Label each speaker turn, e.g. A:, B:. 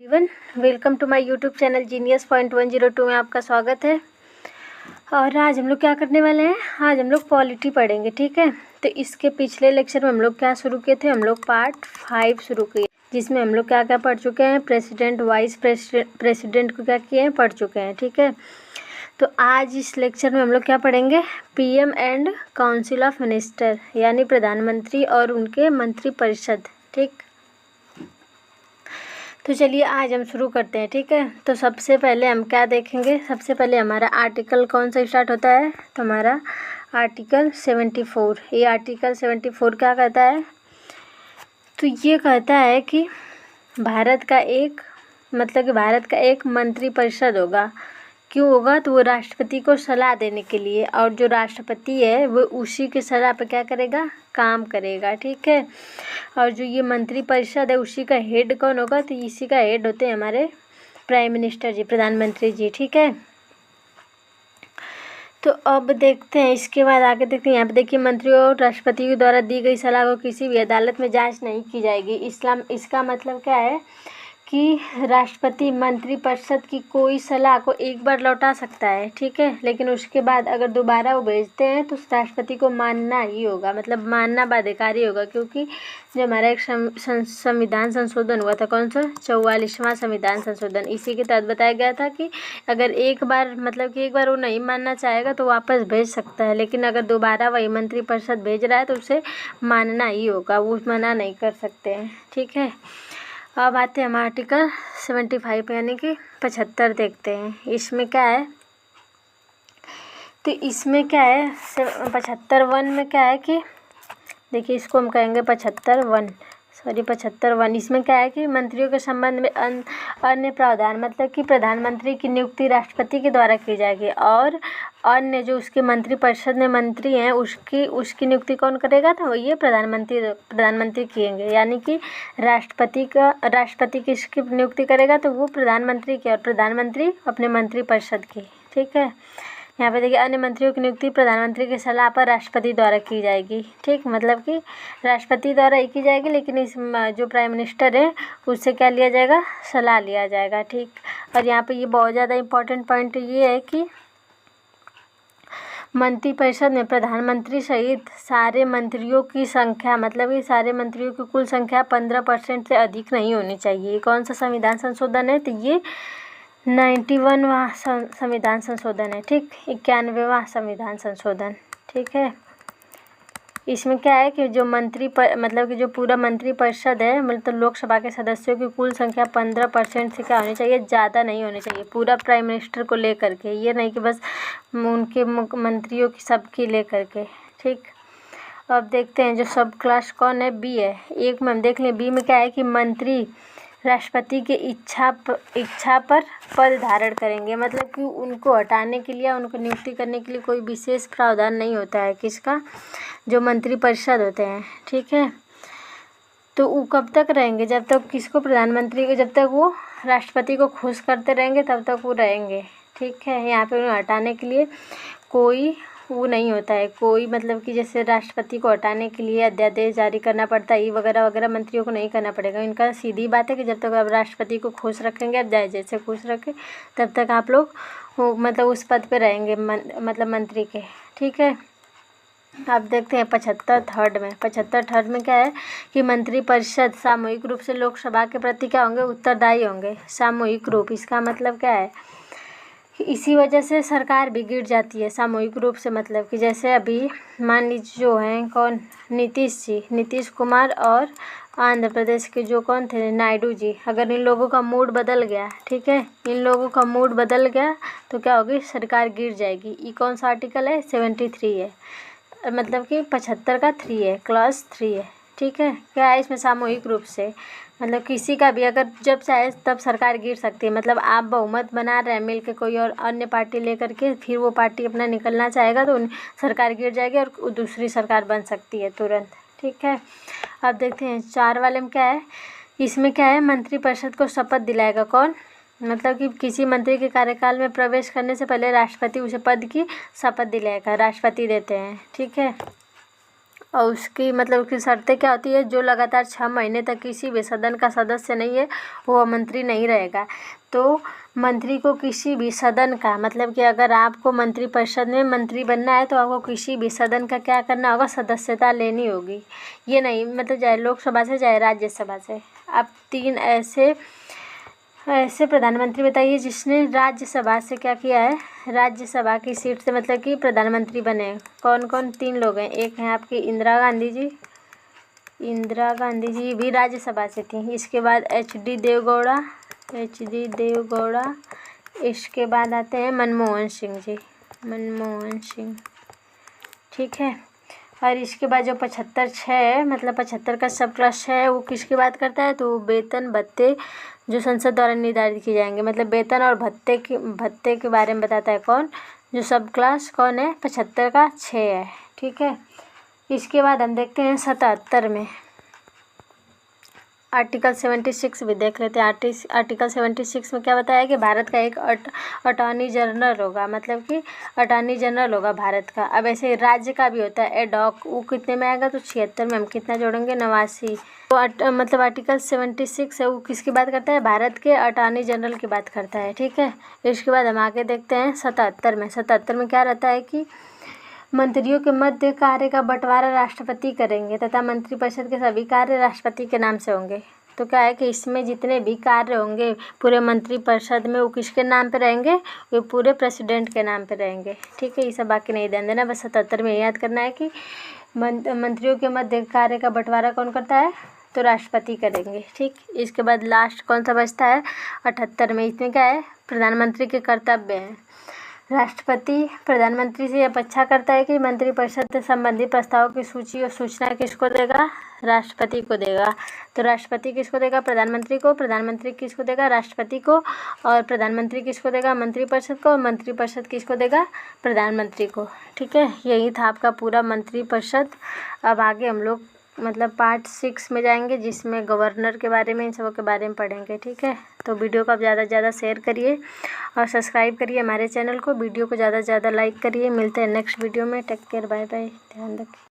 A: Everyone, welcome to my YouTube channel genius point 102 में आपका स्वागत है। और आज हम लोग क्या करने वाले हैं, आज हम लोग पॉलिटी पढ़ेंगे। ठीक है, तो इसके पिछले लेक्चर में हम लोग क्या शुरू किए थे, हम लोग पार्ट 5 शुरू किए, जिसमें हम लोग क्या क्या पढ़ चुके हैं, प्रेसिडेंट वाइस प्रेसिडेंट को क्या किए हैं, पढ़ चुके हैं। ठीक है, तो आज इस लेक्चर में हम लोग क्या पढ़ेंगे, PM and council of minister, यानी प्रधानमंत्री और उनके मंत्रिपरिषद। ठीक, तो चलिए आज हम शुरू करते हैं। ठीक है, तो सबसे पहले हम क्या देखेंगे, सबसे पहले हमारा आर्टिकल कौन सा स्टार्ट होता है, तो हमारा आर्टिकल 74। ये आर्टिकल 74 क्या कहता है, तो ये कहता है कि भारत का एक मंत्रिपरिषद होगा। क्यों होगा, तो वो राष्ट्रपति को सलाह देने के लिए, और जो राष्ट्रपति है वो उसी के सलाह पर क्या करेगा, काम करेगा। ठीक है, और जो ये मंत्रिपरिषद है उसी का हेड कौन होगा, तो इसी का हेड होते हैं हमारे प्राइम मिनिस्टर जी, प्रधानमंत्री जी। ठीक है, तो अब देखते हैं, इसके बाद आगे देखते हैं। यहाँ पे देखिए, मंत्रियों और राष्ट्रपति के द्वारा दी गई सलाह को किसी भी अदालत में जांच नहीं की जाएगी। इसका मतलब क्या है कि राष्ट्रपति मंत्रिपरिषद की कोई सलाह को एक बार लौटा सकता है। ठीक है, लेकिन उसके बाद अगर दोबारा वो भेजते हैं तो राष्ट्रपति को मानना ही होगा, मतलब मानना बाध्यकारी होगा। क्योंकि जो हमारा एक संविधान संशोधन हुआ था, कौन सा, 44वां संविधान संशोधन, इसी के तहत बताया गया था कि अगर एक बार वो नहीं मानना चाहेगा तो वापस भेज सकता है, लेकिन अगर दोबारा वही मंत्रिपरिषद भेज रहा है तो उसे मानना ही होगा, वो मना नहीं कर सकते हैं। ठीक है, अब आते हैं हम आर्टिकल 75 यानी कि 75 देखते हैं। इसमें क्या है, तो इसमें क्या है, 75(1) में क्या है कि देखिए, इसको हम कहेंगे 75(1). इसमें क्या है कि मंत्रियों के संबंध में अन्य प्रावधान, मतलब कि प्रधानमंत्री की नियुक्ति राष्ट्रपति के द्वारा की जाएगी, और अन्य जो उसके मंत्रिपरिषद में मंत्री हैं उसकी नियुक्ति कौन करेगा, तो ये प्रधानमंत्री किएंगे। यानी कि राष्ट्रपति किसकी नियुक्ति करेगा, तो वो प्रधानमंत्री की, और प्रधानमंत्री अपने मंत्रिपरिषद की। ठीक है, यहाँ पे देखिए, अन्य मंत्रियों की नियुक्ति प्रधानमंत्री की सलाह पर राष्ट्रपति द्वारा की जाएगी। ठीक, मतलब कि राष्ट्रपति द्वारा ही की जाएगी, लेकिन इस जो प्राइम मिनिस्टर है उससे क्या लिया जाएगा, सलाह लिया जाएगा। ठीक, और यहाँ पे ये बहुत ज़्यादा इम्पोर्टेंट पॉइंट ये है कि मंत्रिपरिषद में प्रधानमंत्री सहित सारे मंत्रियों की संख्या, मतलब ये सारे मंत्रियों की कुल संख्या 15% से अधिक नहीं होनी चाहिए। कौन सा संविधान संशोधन है, तो ये 91वां संविधान संशोधन है। ठीक, 91वां संविधान संशोधन। ठीक है, इसमें क्या है कि जो मतलब कि जो पूरा मंत्रिपरिषद है, मतलब लोकसभा के सदस्यों की कुल संख्या 15% से क्या होनी चाहिए, ज़्यादा नहीं होनी चाहिए, पूरा प्राइम मिनिस्टर को लेकर के, ये नहीं कि बस उनके मंत्रियों की सबकी लेकर के। ठीक, अब देखते हैं जो सब क्लास कौन है, बी है। एक में हम देख लें, बी में क्या है कि मंत्री राष्ट्रपति की इच्छा पर पद धारण करेंगे, मतलब कि उनको हटाने के लिए, उनको नियुक्ति करने के लिए कोई विशेष प्रावधान नहीं होता है, किसका, जो मंत्रिपरिषद होते हैं। ठीक है, तो वो कब तक रहेंगे, जब तक किसको, प्रधानमंत्री को, जब तक वो राष्ट्रपति को खुश करते रहेंगे तब तक वो रहेंगे। ठीक है, यहाँ पे उन्हें हटाने के लिए कोई वो नहीं होता है, कोई मतलब कि जैसे राष्ट्रपति को हटाने के लिए अध्यादेश जारी करना पड़ता है, ये वगैरह वगैरह मंत्रियों को नहीं करना पड़ेगा। इनका सीधी बात है कि जब तक आप राष्ट्रपति को खुश रखेंगे, आप जैसे खुश रखें, तब तक आप लोग मतलब उस पद पे रहेंगे, मतलब मंत्री के। ठीक है, आप देखते हैं 75(3) में क्या है कि मंत्रिपरिषद सामूहिक रूप से लोकसभा के प्रति क्या होंगे, उत्तरदायी होंगे। सामूहिक रूप, इसका मतलब क्या है, इसी वजह से सरकार भी गिर जाती है सामूहिक रूप से। मतलब कि जैसे अभी मान लीजिए जो हैं कौन, नीतीश कुमार, और आंध्र प्रदेश के जो कौन थे, नायडू जी, अगर इन लोगों का मूड बदल गया, ठीक है, इन लोगों का मूड बदल गया तो क्या होगी, सरकार गिर जाएगी। ये कौन सा आर्टिकल है, 73 है, मतलब कि 75 का 3 है, क्लॉज 3 है। ठीक है, क्या है इसमें, सामूहिक रूप से, मतलब किसी का भी अगर जब चाहे तब सरकार गिर सकती है। मतलब आप बहुमत बना रहे हैं मिल के कोई और अन्य पार्टी लेकर के, फिर वो पार्टी अपना निकलना चाहेगा तो सरकार गिर जाएगी और दूसरी सरकार बन सकती है तुरंत। ठीक है, अब देखते हैं 4 वाले में क्या है, इसमें क्या है, मंत्रिपरिषद को शपथ दिलाएगा कौन, मतलब कि किसी मंत्री के कार्यकाल में प्रवेश करने से पहले राष्ट्रपति उसे पद की शपथ दिलाएगा, राष्ट्रपति देते हैं। ठीक है, और उसकी मतलब उसकी शर्तें क्या होती है, जो लगातार 6 महीने तक किसी भी सदन का सदस्य नहीं है वो मंत्री नहीं रहेगा। तो मंत्री को किसी भी सदन का मतलब कि अगर आपको मंत्रिपरिषद में मंत्री बनना है तो आपको किसी भी सदन का क्या करना होगा, सदस्यता लेनी होगी। ये नहीं मतलब चाहे लोकसभा से चाहे राज्यसभा से। आप 3 ऐसे प्रधानमंत्री बताइए जिसने राज्यसभा से क्या किया है, राज्यसभा की सीट से मतलब कि प्रधानमंत्री बने। कौन कौन? 3 लोग हैं। एक हैं आपकी इंदिरा गांधी जी, इंदिरा गांधी जी भी राज्यसभा से थी। इसके बाद HD देवगौड़ा, इसके बाद आते हैं मनमोहन सिंह जी, मनमोहन सिंह, ठीक है। और इसके बाद जो 75 मतलब 75 का सब क्लास 6 है वो किसकी बात करता है, तो वेतन भत्ते जो संसद द्वारा निर्धारित किए जाएंगे। मतलब वेतन और भत्ते के बारे में बताता है कौन, जो सब क्लास कौन है, 75 का 6 है, ठीक है। इसके बाद हम देखते हैं 77 में आर्टिकल 76 भी देख लेते हैं। आर्टिकल 76 में क्या बताया कि भारत का एक अटॉर्नी जनरल होगा, मतलब कि अटॉर्नी जनरल होगा भारत का। अब ऐसे राज्य का भी होता है एडॉक, वो कितने में आएगा, तो 76 में हम कितना जोड़ेंगे, 89। तो मतलब आर्टिकल 76 है वो किसकी बात करता है, भारत के अटॉर्नी जनरल की बात करता है, ठीक है। इसके बाद हम आगे देखते हैं 77 में। 77 में क्या रहता है कि मंत्रियों के मध्य कार्य का बंटवारा राष्ट्रपति करेंगे तथा मंत्रिपरिषद के सभी कार्य राष्ट्रपति के नाम से होंगे। तो क्या है कि इसमें जितने भी कार्य होंगे पूरे मंत्रिपरिषद में वो किसके नाम पे रहेंगे, वो पूरे प्रेसिडेंट के नाम पे रहेंगे, ठीक है। ये सब बाकी नहीं ध्यान देना, बस 77 में याद करना है कि मंत्रियों के मध्य कार्य का बंटवारा कौन करता है, तो राष्ट्रपति करेंगे, ठीक। इसके बाद लास्ट कौन सा बचता है, 78 में। इसमें क्या है, प्रधानमंत्री के कर्तव्य हैं। राष्ट्रपति प्रधानमंत्री से अपेक्षा करता है कि मंत्रिपरिषद से संबंधित प्रस्तावों की सूची और सूचना किसको देगा, राष्ट्रपति को देगा। तो राष्ट्रपति किसको देगा, प्रधानमंत्री को, प्रधानमंत्री किसको देगा, राष्ट्रपति को, और प्रधानमंत्री किसको देगा, मंत्रिपरिषद को, और मंत्रिपरिषद किसको देगा, प्रधानमंत्री को, ठीक है। यही था आपका पूरा मंत्रिपरिषद। अब आगे हम लोग मतलब पार्ट 6 में जाएंगे जिसमें गवर्नर के बारे में, इन सबों के बारे में पढ़ेंगे, ठीक है। तो वीडियो को आप ज़्यादा से ज़्यादा शेयर करिए और सब्सक्राइब करिए हमारे चैनल को, वीडियो को ज़्यादा से ज़्यादा लाइक करिए। मिलते हैं नेक्स्ट वीडियो में, टेक केयर, बाय बाय, ध्यान रखिए।